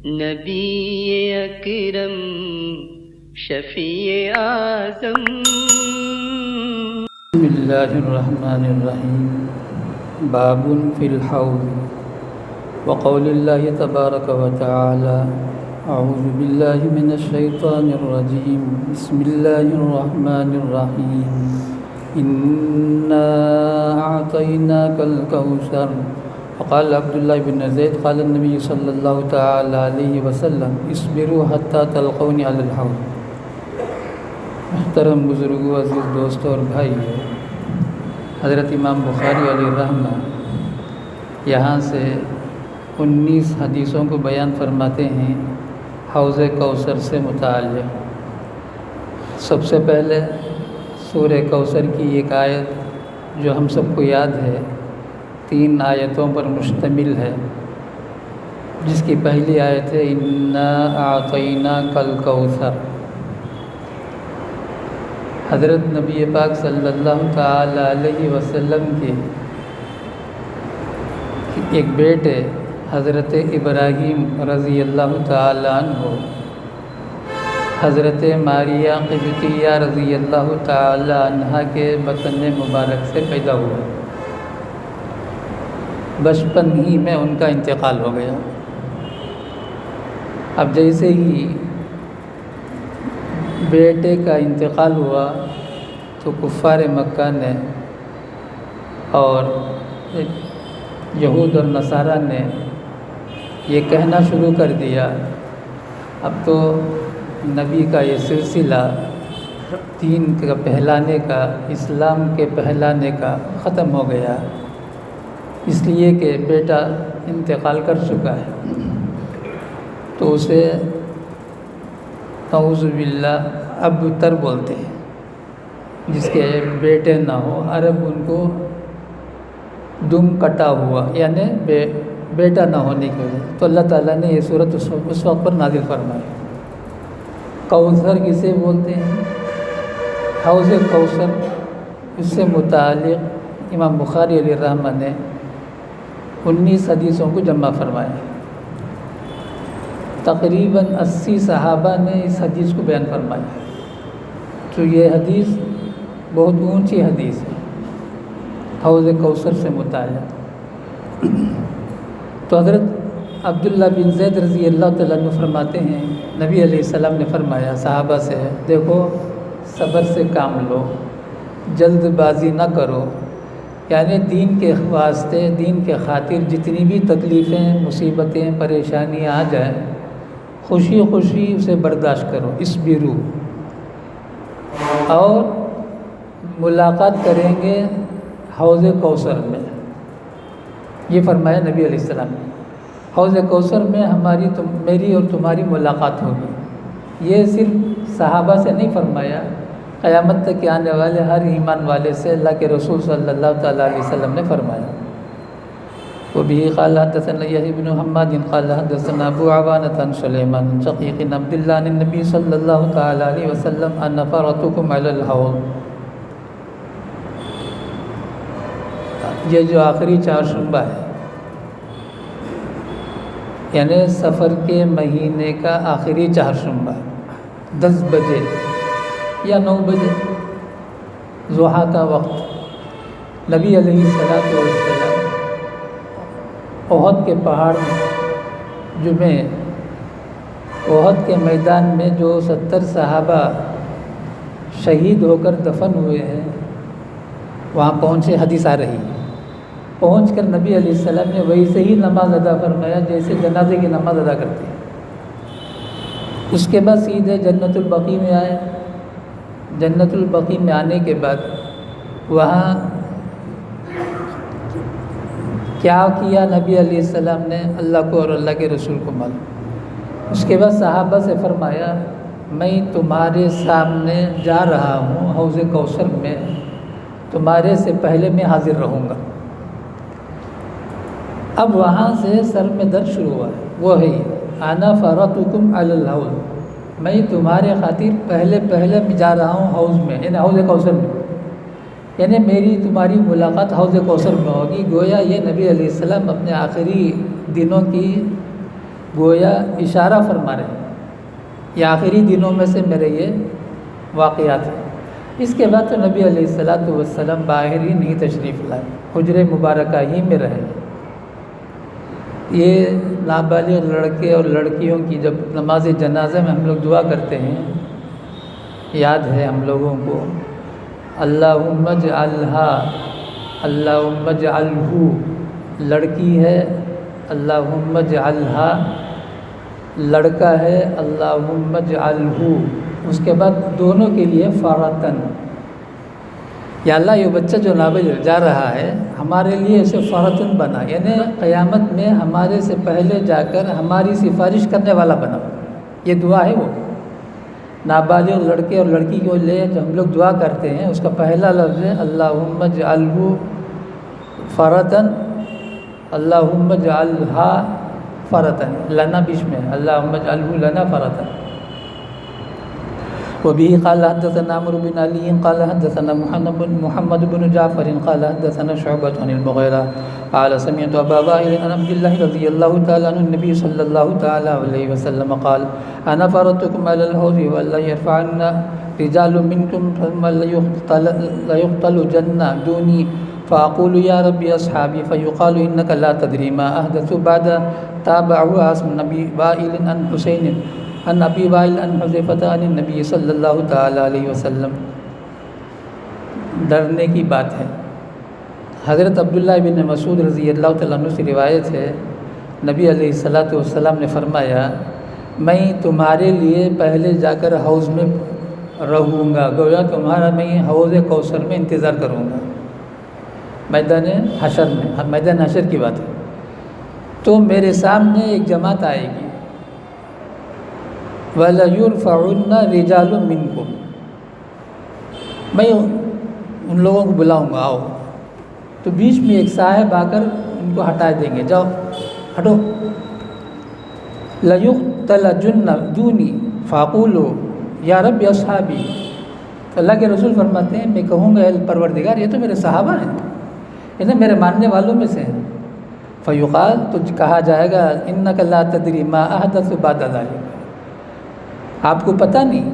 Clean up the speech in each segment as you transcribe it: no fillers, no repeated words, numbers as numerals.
نبی اکرم شفیع اعظم. بسم اللہ الرحمن الرحیم. باب فی الحوض وقول اللہ تبارک وتعالی اعوذ باللہ من الشیطان الرجیم. بسم اللہ الرحمن الرحیم. انا اعطیناک الکوثر. وقال عبداللہ بن زید قال النبی صلی اللہ تعالی علیہ وسلم اصبروا حتی تلقونی علی الحوض. محترم بزرگوں، عزیز دوستوں اور بھائیوں، حضرت امام بخاری علیہ الرحمہ یہاں سے 19 حدیثوں کو بیان فرماتے ہیں حوض کوثر سے متعلق. سب سے پہلے سورہ کوثر کی ایک آیت جو ہم سب کو یاد ہے، 3 آیتوں پر مشتمل ہے، جس کی پہلی آیت ہے انا اعطیناک الکوثر. حضرت نبی پاک صلی اللہ تعالی علیہ وسلم کے ایک بیٹے حضرت ابراہیم رضی اللہ تعالی عنہ حضرت ماریہ قبطیہ رضی اللہ تعالی عنہ کے بطن مبارک سے پیدا ہوا. بچپن ہی میں ان کا انتقال ہو گیا. اب جیسے ہی بیٹے کا انتقال ہوا تو کفار مکہ نے اور یہود اور نصارہ نے یہ کہنا شروع کر دیا اب تو نبی کا یہ سلسلہ دین کا پھیلانے کا، اسلام کے پھیلانے کا ختم ہو گیا، اس لیے کہ بیٹا انتقال کر چکا ہے. تو اسے نعوذ باللہ ابتر بولتے ہیں، جس کے بیٹے نہ ہو. عرب ان کو دم کٹا ہوا یعنی بیٹا نہ ہونے کی وجہ. تو اللہ تعالیٰ نے یہ صورت اس وقت پر نازل فرمائی. کوثر کسے بولتے ہیں؟ حوض کوثر. اس سے متعلق امام بخاری علیہ الرحمہ نے 19 حدیثوں کو جمع فرمایا. تقریباً 80 صحابہ نے اس حدیث کو بیان فرمایا. تو یہ حدیث بہت اونچی حدیث ہے حوض کوثر سے متعلق. تو حضرت عبداللہ بن زید رضی اللہ تعالیٰ عنہ فرماتے ہیں نبی علیہ السلام نے فرمایا صحابہ سے، دیکھو صبر سے کام لو، جلد بازی نہ کرو. یعنی دین کے واسطے، دین کے خاطر جتنی بھی تکلیفیں، مصیبتیں، پریشانیاں آ جائیں، خوشی خوشی اسے برداشت کرو. اصبروا. اور ملاقات کریں گے حوض کوثر میں، یہ فرمایا نبی علیہ السلام نے. حوض کوثر میں میری اور تمہاری ملاقات ہوگی. یہ صرف صحابہ سے نہیں فرمایا، قیامت تک کے آنے والے ہر ایمان والے سے اللہ کے رسول صلی اللہ تعالیٰ علیہ وسلم نے فرمایا. وبه قال حدثنا يحيى بن حماد قال حدثنا ابو عوانة عن سليمان بن شقيق بن عبد الله عن النبي صلى الله تعالى عليه وسلم ان فرطكم على الحوض. یہ جو آخری 4 شنبہ ہے، یعنی سفر کے مہینے کا آخری 4 شنبہ 10 بجے یا 9 بجے ضحیٰ کا وقت، نبی علیہ السلام احد کے پہاڑ میں احد کے میدان میں جو 70 صحابہ شہید ہو کر دفن ہوئے ہیں وہاں پہنچے. حدیث آ رہی ہے. پہنچ کر نبی علیہ السلام نے ویسے ہی نماز ادا فرمایا جیسے جنازے کی نماز ادا کرتے ہیں. اس کے بعد سیدھے جنت البقیع میں آئے. جنت البقیع میں آنے کے بعد وہاں کیا کیا نبی علیہ السلام نے اللہ کو اور اللہ کے رسول کو معلوم. اس کے بعد صحابہ سے فرمایا میں تمہارے سامنے جا رہا ہوں حوض کوثر میں، تمہارے سے پہلے میں حاضر رہوں گا. اب وہاں سے سر میں درد شروع ہوا ہے، وہ ہے انا فرطکم علی الحوض، میں تمہارے خاطر پہلے میں جا رہا ہوں حوض میں، یعنی حوض کوثر میں. یعنی میری تمہاری ملاقات حوض کوثر میں ہوگی. گویا یہ نبی علیہ السلام اپنے آخری دنوں کی گویا اشارہ فرما رہے ہیں یہ آخری دنوں میں سے میرے یہ واقعات ہیں۔ اس کے بعد تو نبی علیہ الصلاۃ والسلام باہر ہی نہیں تشریف لائے، حجرہ مبارکہ ہی میں رہے۔ یہ نابالغ لڑکے اور لڑکیوں کی جب نماز جنازہ میں ہم لوگ دعا کرتے ہیں، یاد ہے ہم لوگوں کو، اللہم اجعلھا، اللہم اجعلہ، لڑکی ہے اللہم اجعلھا، لڑکا ہے اللہم اجعلہ، اس کے بعد دونوں کے لیے فراتن، یا اللہ یہ بچہ جو نابالغ جا رہا ہے ہمارے لیے اسے فراتن بنا، یعنی قیامت میں ہمارے سے پہلے جا کر ہماری سفارش کرنے والا بنا۔ یہ دعا ہے وہ نابالغ لڑکے اور لڑکی کو لے جو ہم لوگ دعا کرتے ہیں، اس کا پہلا لفظ ہے اللہم اجعلہ فراتن، اللہم اجعلھا فراتن، لنا بیچ میں، اللہم اجعلہ لنا فراتن۔ وبه قال حدثنا عمرو بن علي قال حدثنا محمد بن جعفر قال حدثنا شعبة عن المغيرة قال سمعت أبا وائل عن عبد الله رضي الله تعالى عن النبي صلى الله تعالى عليه وسلم قال أنا فرضتكم على الحوض ولا يرفعن رجال منكم ثم ليقتل جنة دوني فأقول يا ربي أصحابي فيقال إنك لا تدري ما أحدث بعد تابعه عاصم نبي وائل عن حسين عن ابی وائل عن حذیفہ عن النبی صلی اللہ تعالی علیہ وسلم۔ ڈرنے کی بات ہے۔ حضرت عبداللہ بن مسعود رضی اللہ تعالیٰ عنہ سے روایت ہے، نبی علیہ الصلاۃ والسلام نے فرمایا میں تمہارے لیے پہلے جا کر حوض میں رہوں گا، گویا تمہارا میں حوض کوثر میں انتظار کروں گا، میدان حشر میں، میدان حشر کی بات ہے۔ تو میرے سامنے ایک جماعت آئے گی، وَلَيُرْفَعُنَّ رِجَالٌ مِّنْكُمْ، میں ان لوگوں کو بلاؤں گا آؤ، تو بیچ میں ایک صاحب آ کر ان کو ہٹا دیں گے، جاؤ ہٹو، لَيُقْتَلَ دُونِي فَأَقُولُ يَا رَبِّ أَصْحَابِي، اللہ کے رسول فرماتے ہیں میں کہوں گا اے پروردگار یہ تو میرے صحابہ ہیں، انہیں میرے ماننے والوں میں سے ہیں، فَيُقَال، تو کہا جائے گا إِنَّكَ لَا تَدْرِي مَا أَحْدَثُ بَعْدَ ذَلِكَ، آپ کو پتہ نہیں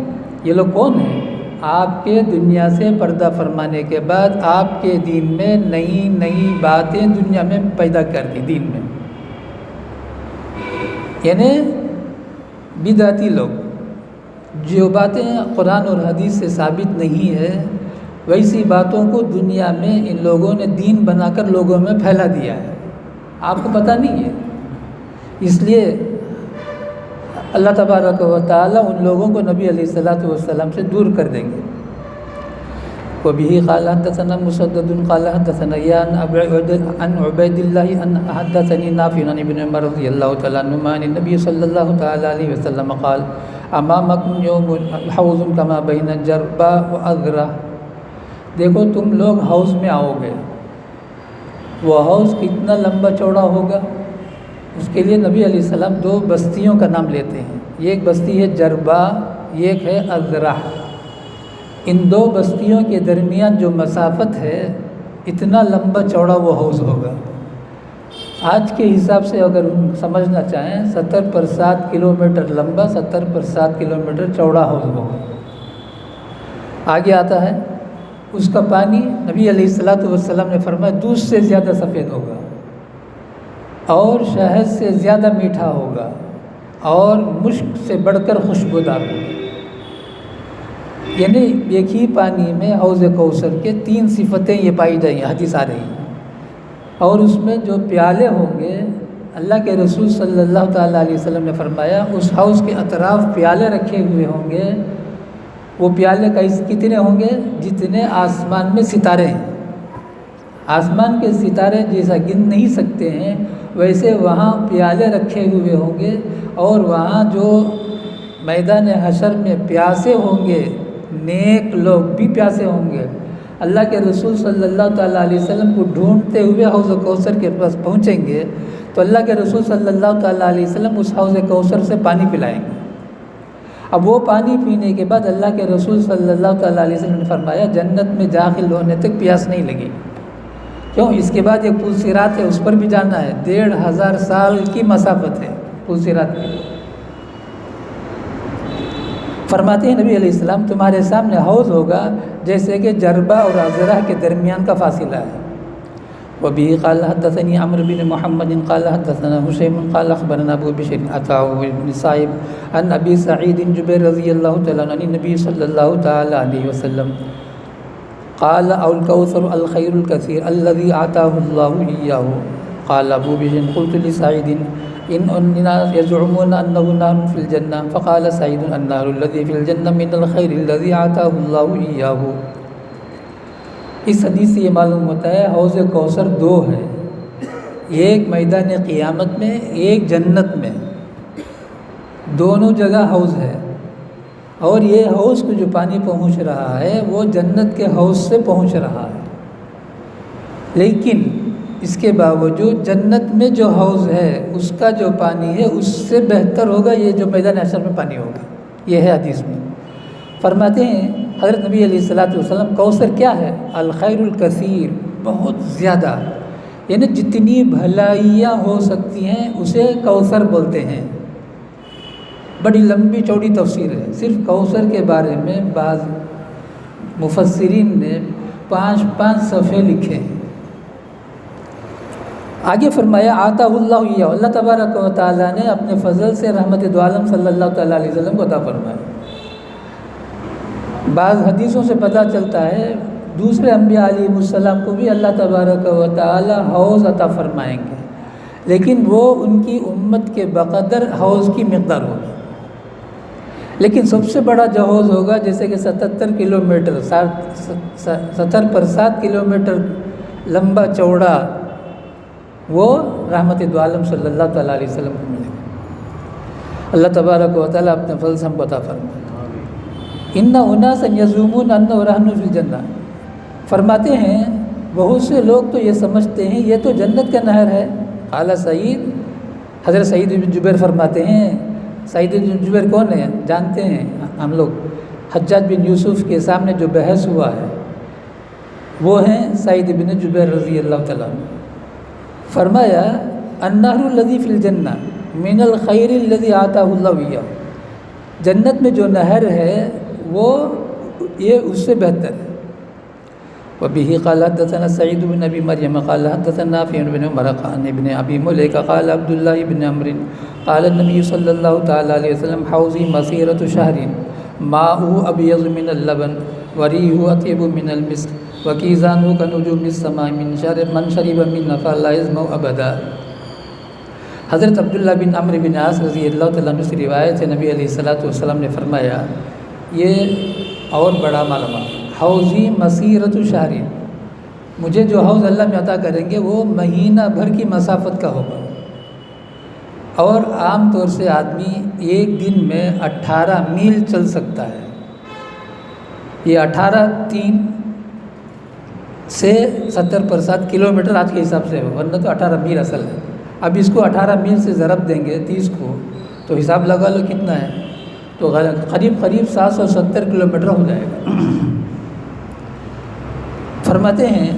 یہ لوگ کون ہیں، آپ کے دنیا سے پردہ فرمانے کے بعد آپ کے دین میں نئی نئی باتیں دنیا میں پیدا کر دی، دین میں، یعنی بدعتی لوگ، جو باتیں قرآن اور حدیث سے ثابت نہیں ہے ویسی باتوں کو دنیا میں ان لوگوں نے دین بنا کر لوگوں میں پھیلا دیا ہے، آپ کو پتہ نہیں ہے، اس لیے اللہ تبارک و تعالیٰ ان لوگوں کو نبی علیہ الصلاۃ والسلام سے دور کر دیں گے۔ وبه قال حدثنا مسدد قال حدثنا عن عبید اللہ ان حدثني نافع عن ابن عمر رضی اللہ تعالی عنہما عن النبی صلی اللہ تعالی علیہ وسلم قال امامکم یوم حوض کما بین جربا و اذرہ، دیکھو تم لوگ حوض میں آؤ گے، وہ حوض کتنا لمبا چوڑا ہوگا، اس کے لیے نبی علیہ السلام دو بستیوں کا نام لیتے ہیں، یہ ایک بستی ہے جربا، ایک ہے اذرہ، ان دو بستیوں کے درمیان جو مسافت ہے اتنا لمبا چوڑا وہ حوض ہوگا۔ آج کے حساب سے اگر ہم سمجھنا چاہیں 70 پر 7 کلومیٹر لمبا، 70 پر 7 کلومیٹر چوڑا حوض ہوگا۔ آگے آتا ہے اس کا پانی نبی علیہ الصلاۃ والسلام نے فرمایا دودھ سے زیادہ سفید ہوگا اور شہد سے زیادہ میٹھا ہوگا اور مشک سے بڑھ کر خوشبودار ہوگا، یعنی ایک ہی پانی میں حوض کوثر کے 3 صفتیں یہ پائی جائیں گی، حدیث آ رہی ہیں، اور اس میں جو پیالے ہوں گے اللہ کے رسول صلی اللہ تعالیٰ علیہ وسلم نے فرمایا اس حوض کے اطراف پیالے رکھے ہوئے ہوں گے، وہ پیالے کتنے ہوں گے جتنے آسمان میں ستارے ہیں، آسمان کے ستارے جیسا گن نہیں سکتے ہیں ویسے وہاں پیالے رکھے ہوئے ہوں گے، اور وہاں جو میدان حشر میں پیاسے ہوں گے نیک لوگ بھی پیاسے ہوں گے، اللہ کے رسول صلی اللہ تعالیٰ علیہ وسلم کو ڈھونڈتے ہوئے حوض کوثر کے پاس پہنچیں گے تو اللہ کے رسول صلی اللہ تعالیٰ علیہ وسلم اس حوض کوثر سے پانی پلائیں گے۔ اب وہ پانی پینے کے بعد اللہ کے رسول صلی اللہ تعالیٰ علیہ وسلم نے فرمایا جنت میں داخل ہونے تک پیاس نہیں لگی، کیوں؟ اس کے بعد ایک پل صراط ہے، اس پر بھی جانا ہے، 1500 سال کی مسافت ہے، پوسیرات میں فرماتے ہیں نبی علیہ السلام تمہارے سامنے حوض ہوگا جیسے کہ جربہ اور عذرہ کے درمیان کا فاصلہ ہے۔ وبه قال حدثني عمرو بن محمد قال حدثنا هشيم قال اخبرنا ابو بشر عطاء بن صائب عن ابي سعيد جبير رضي الله تعالى عنه النبي صلى الله تعالى عليه وسلم قال او الكوثر الخير الكثير الذي اعطاه الله اياه قال ابو بشر قلت لسعيد ان الناس يزعمون انه نار في الجنه فقال سعيد النار الذي في الجنه من الخير الذي اعطاه الله اياه۔ اس حدیث سے یہ معلوم ہوتا ہے حوض کوثر دو ہے، ایک میدان قیامت میں ایک جنت میں، دونوں جگہ حوض ہے، اور یہ حوض کو جو پانی پہنچ رہا ہے وہ جنت کے حوض سے پہنچ رہا ہے، لیکن اس کے باوجود جنت میں جو حوض ہے اس کا جو پانی ہے اس سے بہتر ہوگا یہ جو میدان حشر میں پانی ہوگا۔ یہ ہے حدیث میں فرماتے ہیں حضرت نبی علیہ الصلوۃ والسلام کوثر کیا ہے؟ الخیر الکثیر، بہت زیادہ، یعنی جتنی بھلائیاں ہو سکتی ہیں اسے کوثر بولتے ہیں۔ بڑی لمبی چوڑی تفسیر ہے، صرف کوثر کے بارے میں بعض مفسرین نے 5 صفحے لکھے ہیں۔ آگے فرمایا آتا اللہ علیہ، اللہ تبارک و تعالیٰ نے اپنے فضل سے رحمت دو عالم صلی اللہ تعالیٰ علیہ وسلم کو عطا فرمایا۔ بعض حدیثوں سے پتہ چلتا ہے دوسرے انبیاء علیہ السلام کو بھی اللہ تبارک و تعالی حوض عطا فرمائیں گے، لیکن وہ ان کی امت کے بقدر حوض کی مقدار ہوگی۔ لیکن سب سے بڑا جو حوض ہوگا جیسے کہ 77 کلومیٹر 70 پر 7 کلومیٹر لمبا چوڑا، وہ رحمت دو عالم صلی اللہ تعالیٰ علیہ وسلم کو ملے گا۔ اللہ تبارک و تعالیٰ اپنے فضل سے ہم کو عطا فرمائے۔ ان اناسا یزعمون انہ نہر فی الجنہ، فرماتے ہیں بہت سے لوگ تو یہ سمجھتے ہیں یہ تو جنت کا نہر ہے۔ قال سعید، حضرت سعید بن جبیر فرماتے ہیں، سعید بن جبیر کون ہے جانتے ہیں ہم لوگ؟ حجاج بن یوسف کے سامنے جو بحث ہوا ہے وہ ہیں سعید بن جبیر رضی اللہ تعالیٰ عنہ۔ فرمایا النہر الذی فی الجنہ من الخیر الذی آتاہ اللہ ایاہ، جنت میں جو نہر ہے وہ یہ اس سے بہتر ہے۔ وبه قال حدثنا سعيد بن ابي مريم قال حدثنا نافع بن عمر عن ابن ابي مليكه قال عبد الله بن عمرو قال النبي صلى الله تعالى عليه وسلم حوضي مسيرة شهر ماؤه ابيض من اللبن وريحه اطيب من المسك وكيزانه كنجوم السماء من شرب منه فلا يظمأ ابدا۔ حضرت عبداللہ بن عمرو بن عاص رضی اللہ تعالیٰ عنہ سے روایت ہے، نبی علیہ الصلوۃ والسلام نے فرمایا یہ اور بڑا معلومات، حوضی مسیرۃ شہر، مجھے جو حوض اللہ میں عطا کریں گے وہ مہینہ بھر کی مسافت کا ہوگا، اور عام طور سے آدمی ایک دن میں 18 میل چل سکتا ہے۔ یہ 18 سے 70 پر 7 کلومیٹر آج کے حساب سے ہو، ورنہ تو 18 میل اصل ہے۔ اب اس کو 18 میل سے ضرب دیں گے 30 کو تو حساب لگا لو کتنا ہے، تو قریب 770 کلومیٹر ہو جائے گا۔ فرماتے ہیں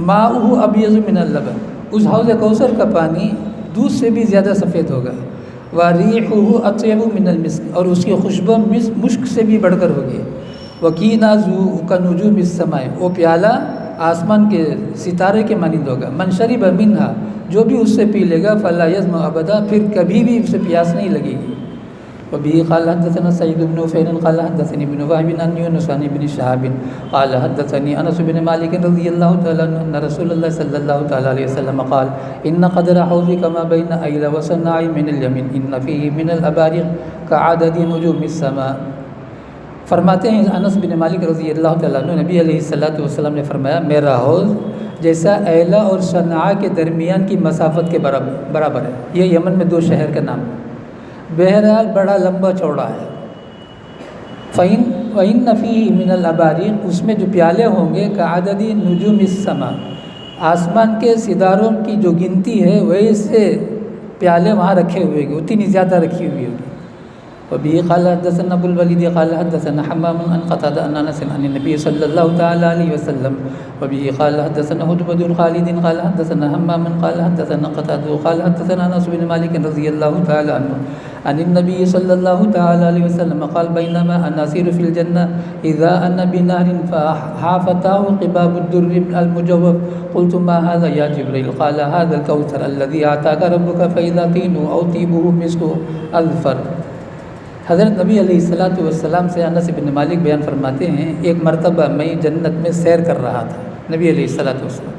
ماؤہ ابیض من اللبن، اس حوض کوثر کا پانی دودھ سے بھی زیادہ سفید ہوگا، وریحہ اطیب من المسک، اور اس کی خوشبو مشک سے بھی بڑھ کر ہوگی، وکینازہ کنجوم السماء، وہ پیالہ آسمان کے ستارے کے مانند ہوگا، من شرب منہا، جو بھی اس سے پی لے گا فلا یظمأ ابدا، پھر کبھی بھی اسے پیاس نہیں لگے گی۔ وبه قال حدثنا سعيد بن عفير قال حدثني ابن وهب عن يونس عن ابن شهاب قال حدثني انس بن مالك رضي الله تعالى عنه ان رسول الله صلى الله تعالى عليه وسلم قال ان قدر حوضك ما بين ايل وصناع من اليمن ان فيه من الابارق كعدد نجوم السماء۔ فرماتے ہیں انس بن مالک رضی اللہ تعالیٰ عنہ، نبی علیہ الصلوۃ والسلام نے فرمایا میرا حوض جیسا ایلا اور صنعاء کے درمیان کی مسافت کے برابر ہے۔ یہ یمن میں 2 شہر کا نام ہے، بہرحال بڑا لمبا چوڑا ہے۔ وَإِنَّ فِيهِ مِنَ الْأَبَارِقِ، اس میں جو پیالے ہوں گے كَعَدَدِ نُجُومِ السَّمَاءِ، آسمان کے ستاروں کی جو گنتی ہے ویسے پیالے وہاں رکھے ہوئے گے، اتنی زیادہ رکھی ہوئی ہوگی۔ وبه قال حدثنا ابو الوليد قال حدثنا حمام عن قتادة عن انس عن النبي صلى الله تعالى عليه وسلم. وبه قال حدثنا هدبة بن خالد قال حدثنا حمام قال حدثنا قتادة قال حدثنا انس بن مالك رضي الله تعالى عنه عن النبي صلى الله تعالى عليه وسلم قال بينما انا اسير في الجنة اذا انا بنهر فحافتاه قباب الدر المجوف قلت ما هذا يا جبريل؟ قال هذا الكوثر الذي اعطاك ربك فاذا طينه او طيبه مسك اظفر. حضرت نبی علیہ الصلوۃ والسلام سے انس بن مالک بیان فرماتے ہیں ایک مرتبہ میں جنت میں سیر کر رہا تھا. نبی علیہ الصلوۃ والسلام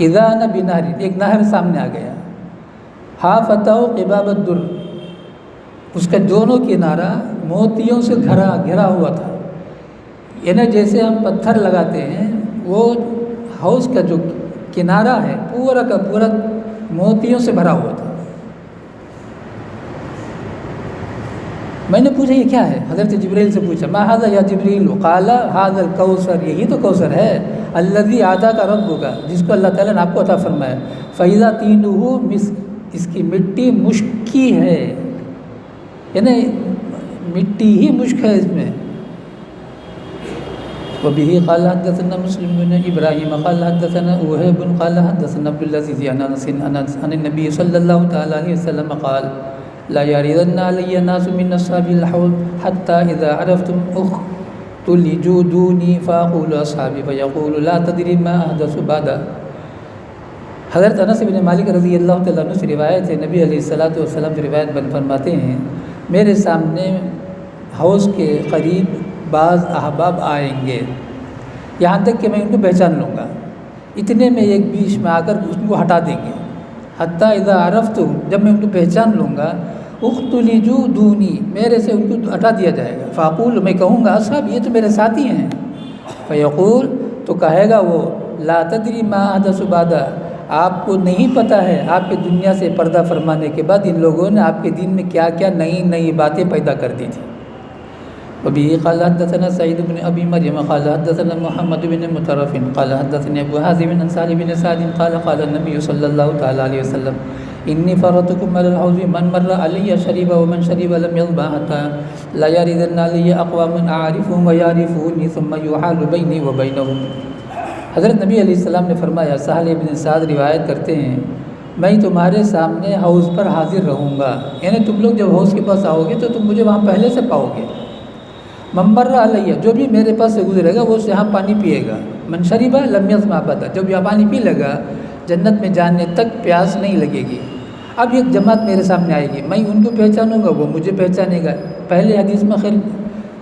اذا انا بنہر، ایک نہر سامنے آ گیا. حافتہ قباب الدر، اس کا دونوں کنارہ موتیوں سے گھرا ہوا تھا. یعنی جیسے ہم پتھر لگاتے ہیں وہ حوض کا جو کنارہ ہے پورا کا پورا موتیوں سے بھرا ہوا تھا. میں نے پوچھا یہ کیا ہے؟ حضرت جبریل سے پوچھا ما ھذا یا جبریل؟ قال ھذا الکوثر، یہی تو کوثر ہے. الذی عطاک ربک، جس کو اللہ تعالیٰ نے آپ کو عطا فرمایا. فاذا طینہ مسک، اس کی مٹی مشک کی ہے، یعنی مٹی ہی مشک ہے اس میں. وبه قال حدثنا مسلم بن ابراہیم قال حدثنا وهيب قال حدثنا عبد العزيز عن انس عن النبي صلى الله تعالى عليه وسلم قال لا يردن علي ناس من اصحاب الحوض حتى اذا عرفتم اختلجوا دوني فاقول اصحابي فيقول لا تدري ما احدث بعد. حضرت انس بن مالک رضی اللہ تعالیٰ عنہ سے روایت ہے، نبی علیہ الصلوۃ والسلام سے روایت فرماتے ہیں میرے سامنے حوض کے قریب بعض احباب آئیں گے یہاں تک کہ میں ان کو پہچان لوں گا. اتنے میں ایک بیچ میں آ کر اس کو ہٹا دیں گے. حتیٰ اذا عرفتم، جب میں ان کو پہچان لوں گا، اختلجوا دونی، میرے سے ان کو ہٹا دیا جائے گا. فاقول، میں کہوں گا اصحاب، یہ تو میرے ساتھی ہیں. فیقول، تو کہے گا وہ لا تدری ما احدث بعد، آپ کو نہیں پتہ ہے آپ کے دنیا سے پردہ فرمانے کے بعد ان لوگوں نے آپ کے دین میں کیا کیا نئی باتیں پیدا کر دی تھیں. وبه قال حدثنا سعيد بن ابي مريم قال حدثنا محمد بن مطرف قال حدثني ابو حازم عن سالم بن سعد قال قال النبي صلى الله تعالى عليه وسلم اني فرطكم على الحوض من مر علي شرب ومن شرب لم يظمأ حتى لا يردن علي اقوام اعرفهم ويعرفوني ثم يحال بيني وبينهم. حضرت نبی علیہ السلام نے فرمایا، سہل بن سعد روایت کرتے ہیں میں تمہارے سامنے حوض پر حاضر رہوں گا، یعنی تم لوگ جب حوض کے پاس آؤ گے تو تم مجھے وہاں پہلے سے پاؤ گے. ممبر علیہ، جو بھی میرے پاس سے گزرے گا وہ اس سے یہاں پانی پیے گا. من شرب لم یظمأ ابدا، جب یہ پانی پی لگا جنت میں جانے تک پیاس نہیں لگے گی. اب ایک جماعت میرے سامنے آئے گی، میں ان کو پہچانوں گا، وہ مجھے پہچانے گا. پہلے حدیث میں خیر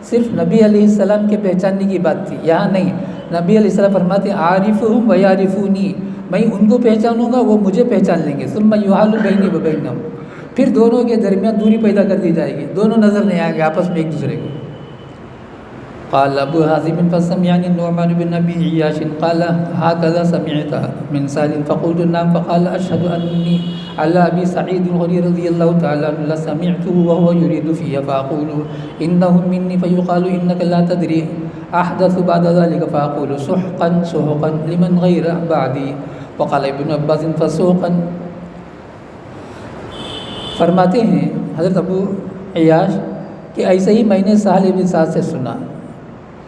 صرف نبی علیہ السلام کے پہچاننے کی بات تھی، یہاں نہیں. نبی علیہ السلام فرماتے ہیں عارفہم ویعرفونی، میں ان کو پہچانوں گا، وہ مجھے پہچان لیں گے. ثم یحال بینی وبینہم، پھر دونوں کے درمیان دوری پیدا کر دی جائے گی، دونوں نظر نہیں آئیں گے آپس میں ایک دوسرے کو. قال ابو حازم فسمعني النعمان بن ابي عياش قال هكذا سمعت من سالم فقلت نعم فقال اشهد اني على ابي سعيد الخدري رضي الله تعالى عنه لسمعته وهو يريد فيها فاقول انهم مني فيقال انك لا تدري احدث بعد ذلك فاقول سحقا سحقا لمن غير بعدي. وقال ابن عباس فسوقا. فرماتے ہیں حضرت ابو عیاش کہ ایسے ہی میں نے سہل بن سعد سے سنا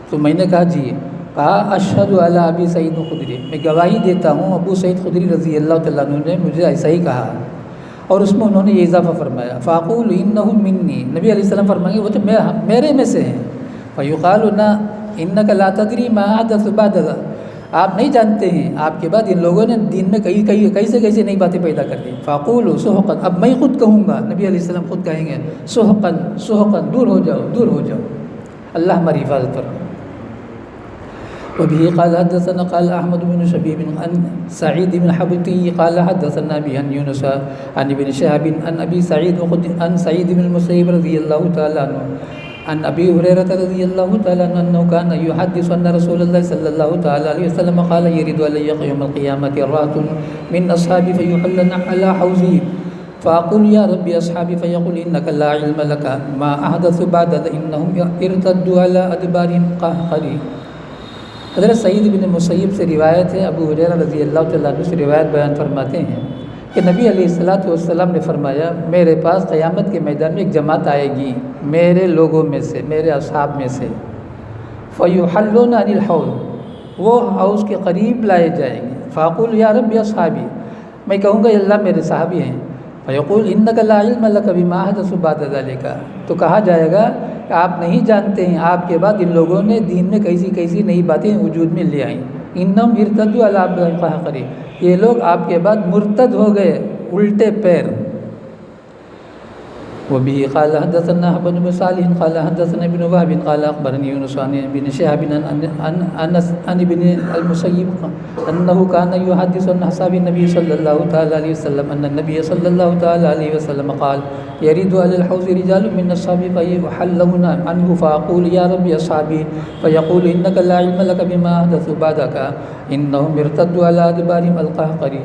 تو میں نے کہا جی، کہا اشہد علی ابی سعید الخدری، میں گواہی دیتا ہوں ابو سعید خدری رضی اللہ تعالیٰ عنہ نے مجھے ایسا ہی کہا. اور اس میں انہوں نے یہ اضافہ فرمایا فاقول انہم منی، نبی علیہ السلام فرمائیں گے وہ تو میرے میں سے ہیں. فیقال نا انک لا تدری ما احدث بعد، آپ نہیں جانتے ہیں آپ کے بعد ان لوگوں نے دین میں کیسے نئی باتیں پیدا کر دی. فاقول سحقا، اب میں خود کہوں گا، نبی علیہ السلام خود کہیں گے سحقا سحقا، دور ہو جاؤ دور ہو جاؤ، اللہ ہماری حفاظت فرمائے. وبه قال حدثنا قال احمد بن شبيب عن سعيد بن حبتي قال حدثنا به عن يونس عن ابن شهاب عن ابي سعيد عن سعيد بن المسيب رضي الله تعالى عنه عن ابي هريره رضي الله تعالى عنه انه كان يحدث ان رسول الله صلى الله تعالى عليه وسلم قال يرد علي يوم القيامه رات من اصحابي فيحلن على حوضي فاقول يا ربي اصحابي فيقول انك لا علم لك ما احدث بعد انهم ارتدوا على ادبارهم قهقري. حضرت سعید بن مسیب سے روایت ہے، ابو ہریرہ رضی اللہ تعالیٰ عنہ سے روایت بیان فرماتے ہیں کہ نبی علیہ الصلوۃ والسلام نے فرمایا میرے پاس قیامت کے میدان میں ایک جماعت آئے گی میرے لوگوں میں سے، میرے اصحاب میں سے، فیحلون عن الحوض، وہ حوض کے قریب لائے جائیں گے، فاقول یا رب یا صحابی، میں کہوں گا یا اللہ میرے صحابی ہیں، فیقول انک لا علم لک بما حدث بعد ذلک، تو کہا جائے گا کہ آپ نہیں جانتے ہیں آپ کے بعد ان لوگوں نے دین میں کیسی کیسی نئی باتیں وجود میں لے آئیں، انہم ارتدوا علی القہقری، یہ لوگ آپ کے بعد مرتد ہو گئے الٹے پیر۔ وبه قال حدثنا ابن صالح قال حدثنا ابن وهب قال اخبرني يونس عن ابن شهاب عن ابن المسيب انه كان يحدث عن اصحاب النبي صلى الله تعالى عليه وسلم ان النبي صلى الله تعالى عليه وسلم قال يرد على الحوض رجال من الصحابه فيحلون عنه فاقول يا رب يا صحابي فيقول انك لا علم لك بما حدث بعدك انهم ارتدوا على ادبارهم القهقري۔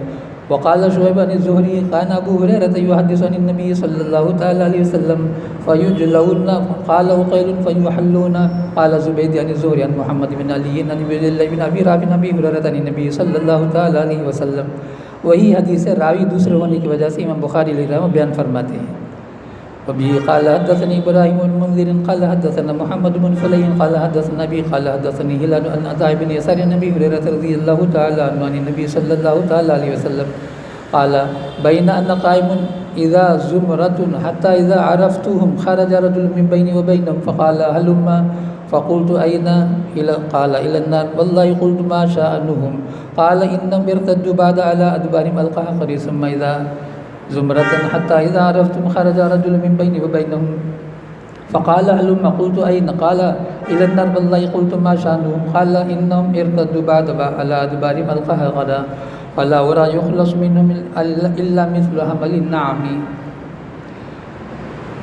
وقال شعيب عن الزهري كان ابو هريره يحدث عن النبي صلى الله تعالى عليه وسلم فيجلون قال وقيل فيحلون قال زبيد عن الزهري عن محمد بن علي عن عبد الله بن ابي رافع عن ابي هريره عن النبي صلى الله تعالى عليه وسلم۔ وہی حدیث راوی دوسرے ہونے کی وجہ سے امام بخاری علیہ الرحمہ بیان فرماتے ہیں۔ وبه قال حدثني ابراهيم بن منذر قال حدثنا محمد بن فليح قال حدثنا ابي قال حدثني هلال عن عطاء بن يسار عن ابي هريره رضي الله تعالى عنه عن النبي صلى الله تعالى عليه وسلم قال بين ان قائم اذا زمرة حتى اذا عرفتهم خرج رجل من بيني وبينهم فقال هلم فقلت اين قال الى النار والله قلت ما شأنهم قال انهم ارتدوا بعد على ادبارهم القهقري ثم اذا زمرة حتى إذا عرفتم خرج رجل من بيني وبينهم فقال هلم قلت أين قال إلى النار والله قلت ما شأنهم قال إنهم ارتدوا بعد على أدبارهم القهقرى فلا أرى يخلص منهم إلا مثل حمل النعم۔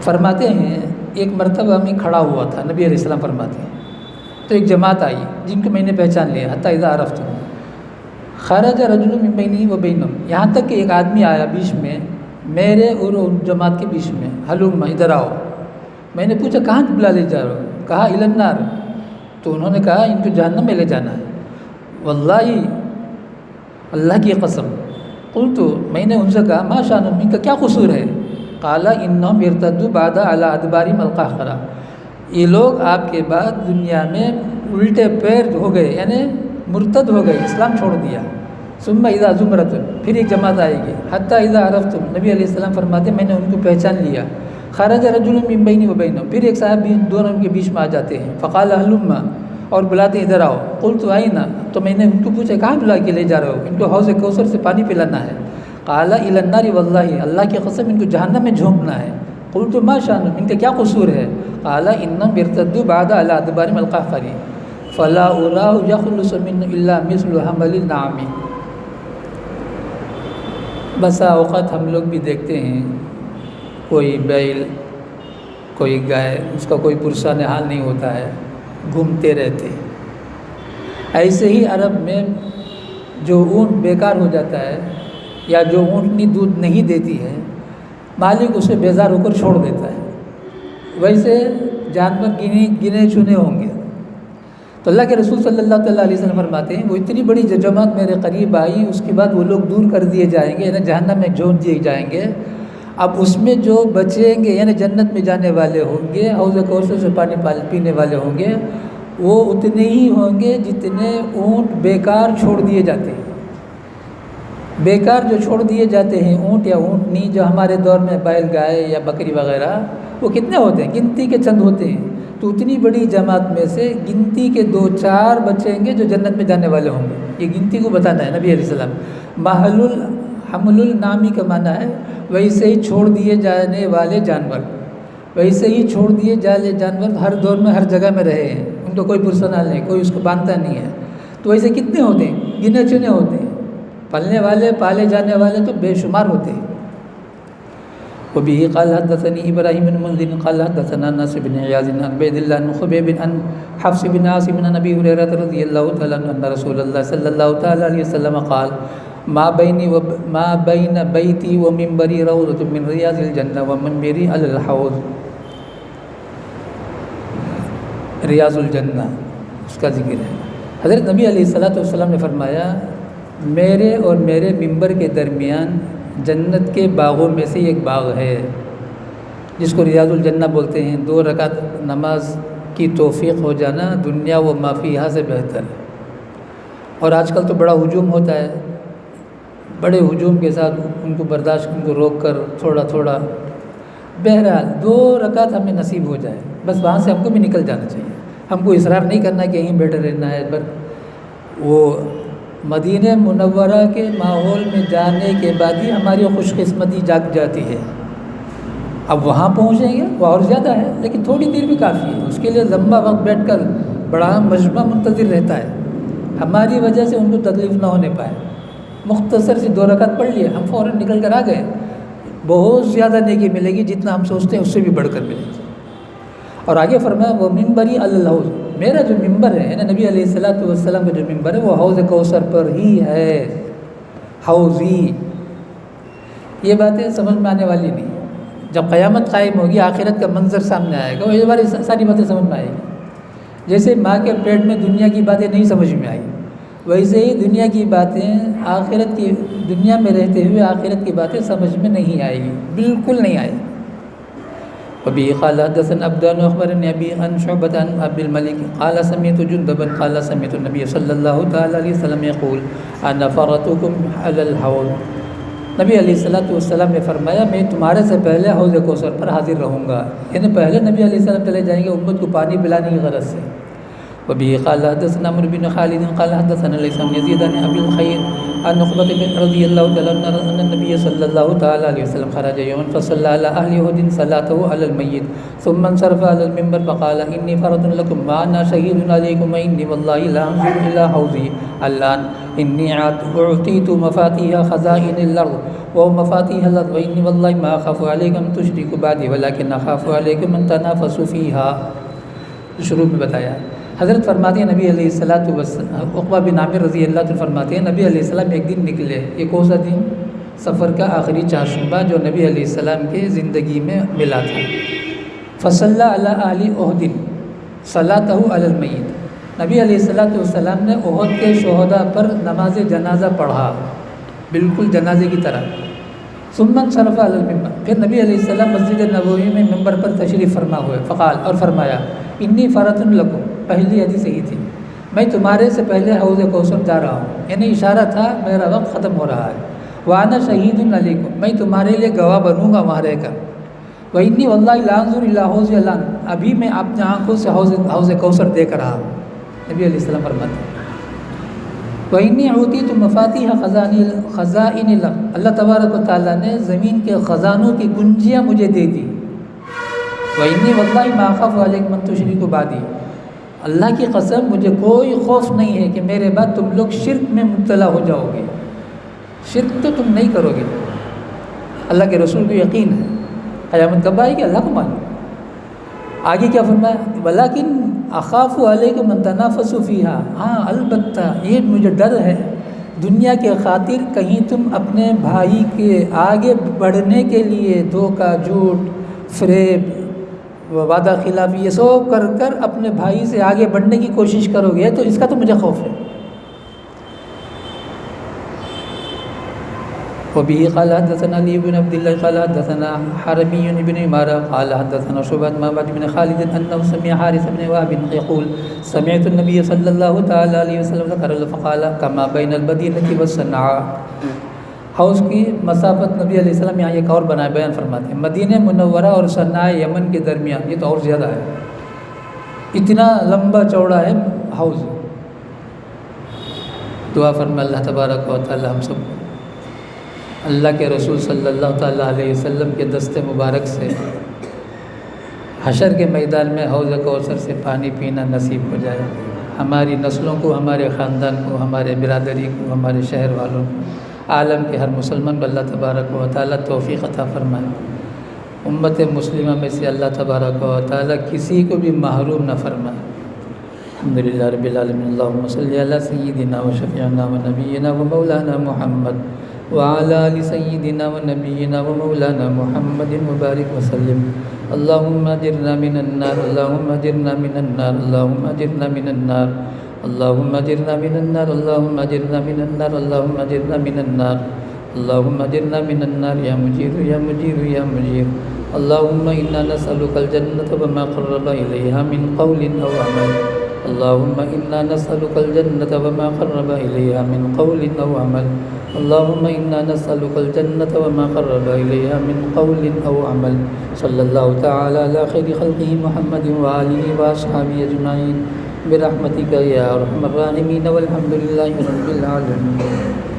فرماتے ہیں ایک مرتبہ میں کھڑا ہوا تھا، نبی علیہ السلام فرماتے ہیں تو ایک جماعت آئی جن کو میں نے پہچان لیا، حتیٰ اذا عرفتم خرج رجل من بینی و بینہم، یہاں تک کہ ایک آدمی آیا بیچ میں میرے اور ان جماعت کے بیچ میں، ہلم ادھر آؤ۔ میں نے پوچھا کہاں بلا لے جا رہے ہو؟ کہا الی النار، تو انہوں نے کہا ان کو جہنم میں لے جانا ہے۔ واللہ اللہ کی قسم، قلت میں نے ان سے کہا ما شأنہم، ان کا کیا قصور ہے؟ قال انہم ارتدوا بعد علی ادبارہم القہقرى، یہ لوگ آپ کے بعد دنیا میں الٹے پیر ہو گئے، یعنی مرتد ہو گئے، اسلام چھوڑ دیا۔ ثم اذا زمرۃ، پھر ایک جماعت آئے گی، حتی اذا عرفتم، نبی علیہ السلام فرماتے میں نے ان کو پہچان لیا، خرج رجل من بینی و بینہم، پھر ایک صاحب دونوں ان کے بیچ میں آ جاتے ہیں، فقال ہلم، اور بلاتے ادھر آؤ، قلت أين، تو میں نے ان کو پوچھا کہاں بلا کے لے جا رہے ہو؟ ان کو حوض کوثر سے پانی پلانا ہے۔ قال إلى النار واللہ، اللہ کی قسم ان کو جہنم میں جھونکنا ہے۔ قلت ما شأنهم، ان کا کیا قصور ہے؟ قال إنهم ارتدوا بعد على أدبارهم القهقرى فلا أراه يخلص منه إلا مثل حمل النعم۔ بسا اوقات ہم لوگ بھی دیکھتے ہیں کوئی بیل، کوئی گائے، اس کا کوئی پرسہ نحال نہیں ہوتا ہے، گھومتے رہتے ہیں۔ ایسے ہی عرب میں جو اونٹ بیکار ہو جاتا ہے یا جو اونٹنی دودھ نہیں دیتی ہے، مالک اسے بیزار ہو کر چھوڑ دیتا ہے، ویسے جانور گنے چنے ہوں گے۔ تو اللہ کے رسول صلی اللہ تعالیٰ علیہ وسلم فرماتے ہیں وہ اتنی بڑی جماعت میرے قریب آئی، اس کے بعد وہ لوگ دور کر دیے جائیں گے، یعنی جہنم میں جھونک دیے جائیں گے۔ اب اس میں جو بچیں گے یعنی جنت میں جانے والے ہوں گے، حوض کوثر سے پانی پینے والے ہوں گے، وہ اتنے ہی ہوں گے جتنے اونٹ بیکار چھوڑ دیے جاتے ہیں۔ بیکار جو چھوڑ دیے جاتے ہیں اونٹ یا اونٹنی، جو ہمارے دور میں بیل گائے یا بکری وغیرہ، وہ کتنے ہوتے ہیں؟ گنتی کے چند ہوتے ہیں۔ تو اتنی بڑی جماعت میں سے گنتی کے 2-4 بچیں گے جو جنت میں جانے والے ہوں گے۔ یہ گنتی کو بتانا ہے نبی علیہ السلام۔ محل الحمل النامی کا معنی ہے ویسے ہی چھوڑ دیے جانے والے جانور، ویسے ہی چھوڑ دیے جانے جانور ہر دور میں ہر جگہ میں رہے ہیں، ان کو کوئی پرسنل نہیں، کوئی اس کو باندھتا نہیں ہے۔ تو ویسے کتنے ہوتے ہیں؟ گنے چنے ہوتے ہیں، پلنے والے پالے جانے والے تو بے شمار ہوتے ہیں۔ وبه قال حدثني ابراهيم بن منذر قال حدثنا ناصر بن عياض عن عبيد الله بن خبيب عن حفص بن عاصم عن ابي هريره رضي الله تعالى عنه ان رسول الله صلى الله تعالى عليه وسلم قال ما بين بيتي ومنبري روضة من رياض الجنة ومنبري على الحوض۔ ریاض الجنہ اس کا ذکر ہے۔ حضرت نبی علیہ الصلوۃ والسلام نے فرمایا میرے اور میرے ممبر کے درمیان جنت کے باغوں میں سے ایک باغ ہے جس کو ریاض الجنہ بولتے ہیں۔ 2 رکعت نماز کی توفیق ہو جانا دنیا و ما فیہا سے بہتر ہے۔ اور آج کل تو بڑا ہجوم ہوتا ہے، بڑے ہجوم کے ساتھ ان کو برداشت، ان کو روک کر تھوڑا تھوڑا، بہرحال 2 رکعت ہمیں نصیب ہو جائے، بس وہاں سے ہم کو بھی نکل جانا چاہیے۔ ہم کو اصرار نہیں کرنا کہ یہیں بیٹھے رہنا ہے، پر وہ مدینہ منورہ کے ماحول میں جانے کے بعد ہی ہماری خوش قسمتی جاگ جاتی ہے۔ اب وہاں پہنچیں گے وہ اور زیادہ ہے، لیکن تھوڑی دیر بھی کافی ہے، اس کے لیے لمبا وقت بیٹھ کر بڑا مجمع منتظر رہتا ہے، ہماری وجہ سے ان کو تکلیف نہ ہونے پائے۔ مختصر سی 2 رکعت پڑھ لیے، ہم فوراً نکل کر آ گئے، بہت زیادہ نیکی ملے گی، جتنا ہم سوچتے ہیں اس سے بھی بڑھ کر ملے گی۔ اور آگے فرمایا وہ منبری الحوض، میرا جو ممبر ہے یعنی نبی علیہ السلام کا جو ممبر ہے وہ حوض کوثر پر ہی ہے، حوضی۔ یہ باتیں سمجھ میں آنے والی نہیں، جب قیامت قائم ہوگی، آخرت کا منظر سامنے آئے گا، وہ یہ باری ساری باتیں سمجھ میں آئے گی۔ جیسے ماں کے پیٹ میں دنیا کی باتیں نہیں سمجھ میں آئی، ویسے ہی دنیا کی باتیں آخرت کی، دنیا میں رہتے ہوئے آخرت کی باتیں سمجھ میں نہیں آئے گی، بالکل نہیں آئے گی۔ وبه قال حدثنا عبدان اخبرني ابي عن شعبة عن عبد الملك قال سمعت جندبا قال سمعت النبي صلى الله تعالى عليه وسلم يقول انا فرطكم على الحوض، نبی علیہ السلام نے فرمایا میں تمہارے سے پہلے حوض کوثر پر حاضر رہوں گا، یعنی پہلے نبی علیہ السلام چلے جائیں گے امت کو پانی پلانے کی غرض سے۔ وبه قال حدثنا عمرو بن خالد قال حدثنا ليس بن يزيد عن ابي الخير عن عقبة بن رضي الله تعالى عنه ان النبي صلى الله تعالى عليه وسلم خرج يوما فصلى على اهل يهود صلاته على الميت ثم انصرف على المنبر فقال اني فرط لكم وانا شهيد عليكم واني والله لا انظر الى حوضي الان اني اعطيت مفاتيح خزائن الارض ومفاتيح الارض واني والله ما اخاف عليكم ان تشركوا بعدي ولكن اخاف عليكم ان تنافسوا فيها۔ شروع میں بتایا حضرت فرماتے ہیں نبی علیہ السلام، عقبہ بن عامر رضی اللہ عنہ فرماتے ہیں نبی علیہ السلام ایک دن نکلے، ایک کون سا دن؟ سفر کا آخری چاشنبہ جو نبی علیہ السلام کے زندگی میں ملا تھا۔ فصلی علی اہل احد صلاتہ علی المیت، نبی علیہ السلام نے احد کے شہداء پر نماز جنازہ پڑھا، بالکل جنازے کی طرح۔ ثم انصرف علی المنبر، پھر نبی علیہ السلام مسجد نبوی میں ممبر پر تشریف فرما ہوئے، فقال، اور فرمایا انی فرط لکم، پہلی حدیث یہی تھی، میں تمہارے سے پہلے حوض کوثر جا رہا ہوں، یعنی اشارہ تھا میرا وقت ختم ہو رہا ہے۔ وانا شہید علیکم، میں تمہارے لیے گواہ بنوں گا وہاں رہ کر۔ وانی واللہ لا انظر الی حوض الان، ابھی میں اپنی آنکھوں سے حوض کوثر دیکھ رہا ہوں، نبی علیہ السلام فرماتے ہیں۔ وانی اعطیت مفاتیح خزائن الارض، اللہ تبارک و تعالیٰ نے زمین کے خزانوں کی کنجیاں مجھے دے دی۔ وانی واللہ ما اخاف علیکم ان تشرکوا بعدی، اللہ کی قسم مجھے کوئی خوف نہیں ہے کہ میرے بعد تم لوگ شرک میں مبتلا ہو جاؤ گے، شرک تو تم نہیں کرو گے۔ اللہ کے رسول کو یقین ہے، قیامت کب آئے گی اللہ کو معلوم۔ آگے کیا فرمایا؟ ولیکن اخاف علیکم ان تنافسوا فیہا، ہاں البتہ یہ مجھے ڈر ہے دنیا کے خاطر کہیں تم اپنے بھائی کے آگے بڑھنے کے لیے دھوکہ، جھوٹ، فریب، وعدہ خلافی، یہ سب کر کر اپنے بھائی سے آگے بڑھنے کی کوشش کرو گے، تو اس کا تو مجھے خوف ہے۔ وبه قال حدثنا علي بن عبد الله قال حدثنا حرمي بن عمارة قال حدثنا شعبة محمد بن خالد أنه سمع حارث بن وهب يقول سمعت النبي صلى الله تعالى عليه وسلم ذكر فقال كما بين المدينة والصنعاء، حوض کی مسافت نبی علیہ السلام یہاں ایک اور بنا بیان فرماتے ہیں، مدینہ منورہ اور صنعاء یمن کے درمیان، یہ تو اور زیادہ ہے، اتنا لمبا چوڑا ہے حوض۔ دعا فرمائے اللہ تبارک و تعالی ہم سب کو اللہ کے رسول صلی اللہ تعالیٰ علیہ وسلم کے دست مبارک سے حشر کے میدان میں حوض کوثر سے پانی پینا نصیب ہو جائے، ہماری نسلوں کو، ہمارے خاندان کو، ہمارے برادری کو، ہمارے شہر والوں کو، عالم کے ہر مسلمان کو اللہ تبارک و تعالیٰ توفیق عطا فرمائے۔ امت مسلمہ میں سے اللہ تبارک و تعالیٰ کسی کو بھی محروم نہ فرمائے۔ الحمدللہ رب العالمین، اللہم صلی علی سیدنا و شفیعنا و نبینا و مولانا محمد وعلى آل سيدنا ونبينا ومولانا محمد مبارك وسلم۔ اللهم اجرنا من النار، اللهم اجرنا من النار، اللهم اجرنا من النار، اللهم اجرنا من النار، اللهم اجرنا من النار، اللهم اجرنا من النار، اللهم أجرنا من النار يا مجير يا مجير يا مجير. اللهم إنا نسألك الجنة وما قرب إليها من قول أو عمل. اللهم إنا نسألك الجنة وما قرب إليها من قول أو عمل. اللهم إنا نسألك الجنة وما قرب إليها من قول أو عمل. صلى الله تعالى على خير خلقه محمد وآله وأصحابه أجمعين برحمتك يا أرحم الراحمين والحمد لله رب العالمين.